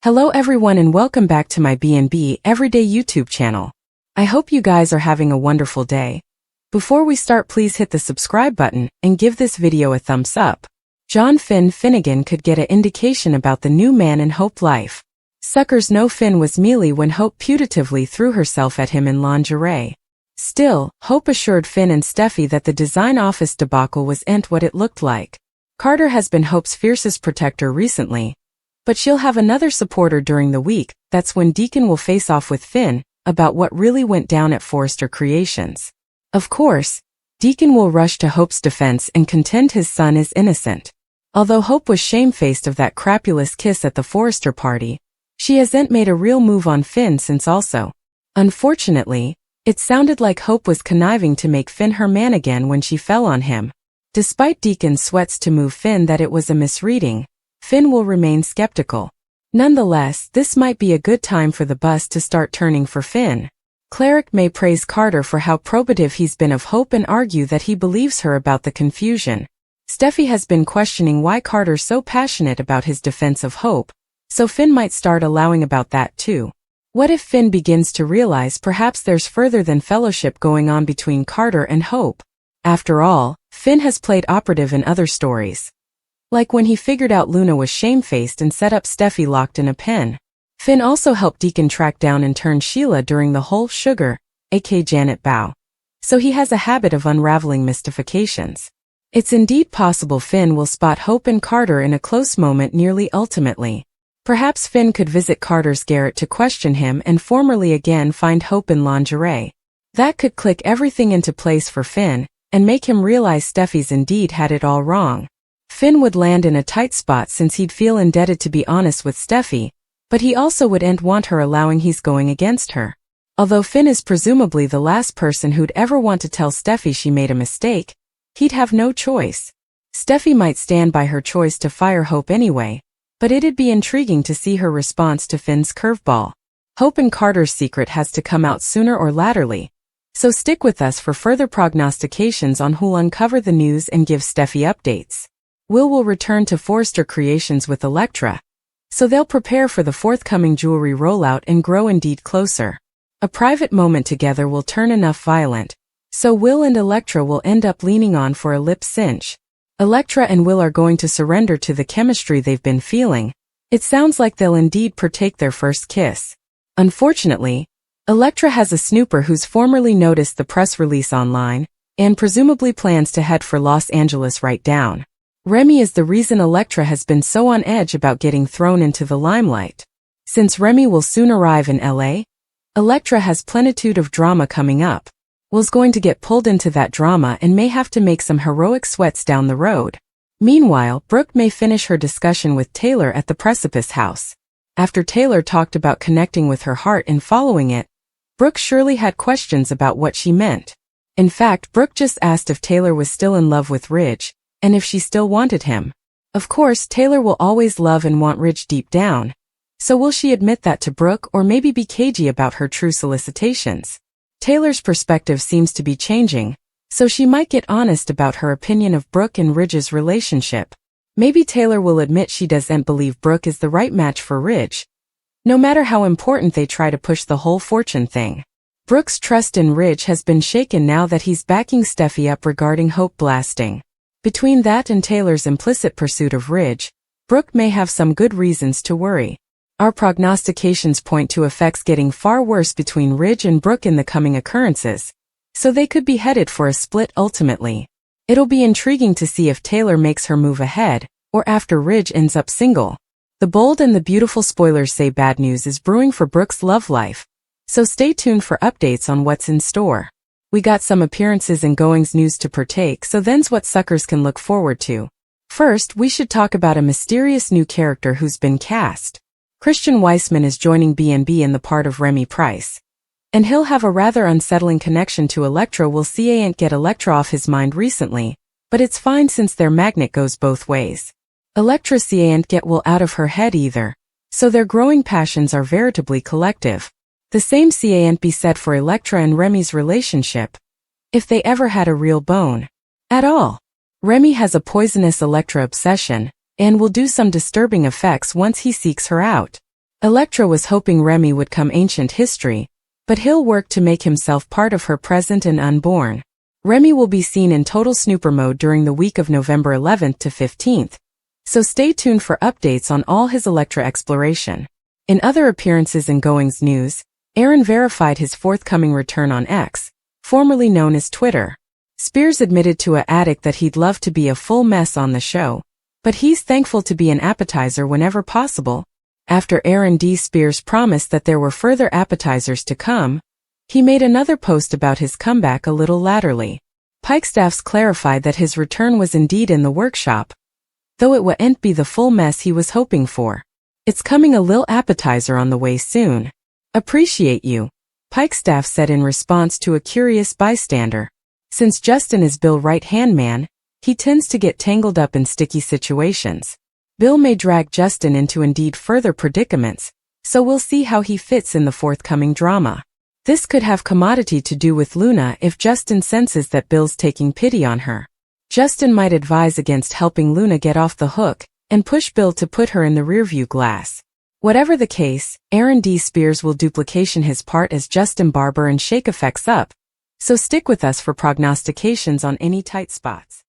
Hello everyone and welcome back to my B&B Everyday YouTube channel. I hope you guys are having a wonderful day. Before we start, please hit the subscribe button and give this video a thumbs up. John Finnegan could get an indication about the new man in Hope's life. Suckers know Finn was mealy when Hope putatively threw herself at him in lingerie. Still, Hope assured Finn and Steffi that the design office debacle wasn't what it looked like. Carter has been Hope's fiercest protector recently, but she'll have another supporter during the week. That's when Deacon will face off with Finn about what really went down at Forrester Creations. Of course, Deacon will rush to Hope's defense and contend his son is innocent. Although Hope was shamefaced of that crapulous kiss at the Forrester party, she hasn't made a real move on Finn since also. Unfortunately, it sounded like Hope was conniving to make Finn her man again when she fell on him. Despite Deacon's sweats to move Finn that it was a misreading, Finn will remain skeptical. Nonetheless, this might be a good time for the bus to start turning for Finn. Cleric may praise Carter for how probative he's been of Hope and argue that he believes her about the confusion. Steffi has been questioning why Carter's so passionate about his defense of Hope, so Finn might start allowing about that too. What if Finn begins to realize perhaps there's further than fellowship going on between Carter and Hope? After all, Finn has played operative in other stories. Like when he figured out Luna was shamefaced and set up Steffi locked in a pen. Finn also helped Deacon track down and turn Sheila during the whole Sugar, aka Janet bow. So he has a habit of unraveling mystifications. It's indeed possible Finn will spot Hope and Carter in a close moment nearly ultimately. Perhaps Finn could visit Carter's garret to question him and formerly again find Hope in lingerie. That could click everything into place for Finn and make him realize Steffi's indeed had it all wrong. Finn would land in a tight spot since he'd feel indebted to be honest with Steffi, but he also wouldn't want her allowing he's going against her. Although Finn is presumably the last person who'd ever want to tell Steffi she made a mistake, he'd have no choice. Steffi might stand by her choice to fire Hope anyway, but it'd be intriguing to see her response to Finn's curveball. Hope and Carter's secret has to come out sooner or laterly, so stick with us for further prognostications on who'll uncover the news and give Steffi updates. Will return to Forrester Creations with Electra, so they'll prepare for the forthcoming jewelry rollout and grow indeed closer. A private moment together will turn enough violent, so Will and Electra will end up leaning on for a lip cinch. Electra and Will are going to surrender to the chemistry they've been feeling. It sounds like they'll indeed partake their first kiss. Unfortunately, Electra has a snooper who's formerly noticed the press release online, and presumably plans to head for Los Angeles right down. Remy is the reason Electra has been so on edge about getting thrown into the limelight. Since Remy will soon arrive in LA, Electra has plenitude of drama coming up. Will's going to get pulled into that drama and may have to make some heroic sweats down the road. Meanwhile, Brooke may finish her discussion with Taylor at the Precipice House. After Taylor talked about connecting with her heart and following it, Brooke surely had questions about what she meant. In fact, Brooke just asked if Taylor was still in love with Ridge, and if she still wanted him. Of course, Taylor will always love and want Ridge deep down. So will she admit that to Brooke or maybe be cagey about her true solicitations? Taylor's perspective seems to be changing, so she might get honest about her opinion of Brooke and Ridge's relationship. Maybe Taylor will admit she doesn't believe Brooke is the right match for Ridge, no matter how important they try to push the whole fortune thing. Brooke's trust in Ridge has been shaken now that he's backing Steffi up regarding Hope blasting. Between that and Taylor's implicit pursuit of Ridge, Brooke may have some good reasons to worry. Our prognostications point to effects getting far worse between Ridge and Brooke in the coming occurrences, so they could be headed for a split ultimately. It'll be intriguing to see if Taylor makes her move ahead, or after Ridge ends up single. The bold and the beautiful spoilers say bad news is brewing for Brooke's love life, so stay tuned for updates on what's in store. We got some appearances and goings news to partake, so then's what suckers can look forward to. First, we should talk about a mysterious new character who's been cast. Christian Weissman is joining B&B in the part of Remy Price, and he'll have a rather unsettling connection to Electra. We'll see ain't get Electra off his mind recently, but it's fine since their magnet goes both ways. Electra ain't get Will out of her head either, so their growing passions are veritably collective. The same can't be said for Electra and Remy's relationship, if they ever had a real bone at all. Remy has a poisonous Electra obsession, and will do some disturbing effects once he seeks her out. Electra was hoping Remy would come ancient history, but he'll work to make himself part of her present and unborn. Remy will be seen in total snooper mode during the week of November 11th to 15th, so stay tuned for updates on all his Electra exploration. In other appearances and goings news, Aaron verified his forthcoming return on X, formerly known as Twitter. Spears admitted to a addict that he'd love to be a full mess on the show, but he's thankful to be an appetizer whenever possible. After Aaron D. Spears promised that there were further appetizers to come, he made another post about his comeback a little latterly. Pikestaffs clarified that his return was indeed in the workshop, though it wouldn't be the full mess he was hoping for. It's coming a lil appetizer on the way soon. Appreciate you, Pikestaff said in response to a curious bystander. Since Justin is Bill's right-hand man, he tends to get tangled up in sticky situations. Bill may drag Justin into indeed further predicaments, so we'll see how he fits in the forthcoming drama. This could have commodity to do with Luna if Justin senses that Bill's taking pity on her. Justin might advise against helping Luna get off the hook and push Bill to put her in the rearview glass. Whatever the case, Aaron D. Spears will duplication his part as Justin Barber and shake effects up, so stick with us for prognostications on any tight spots.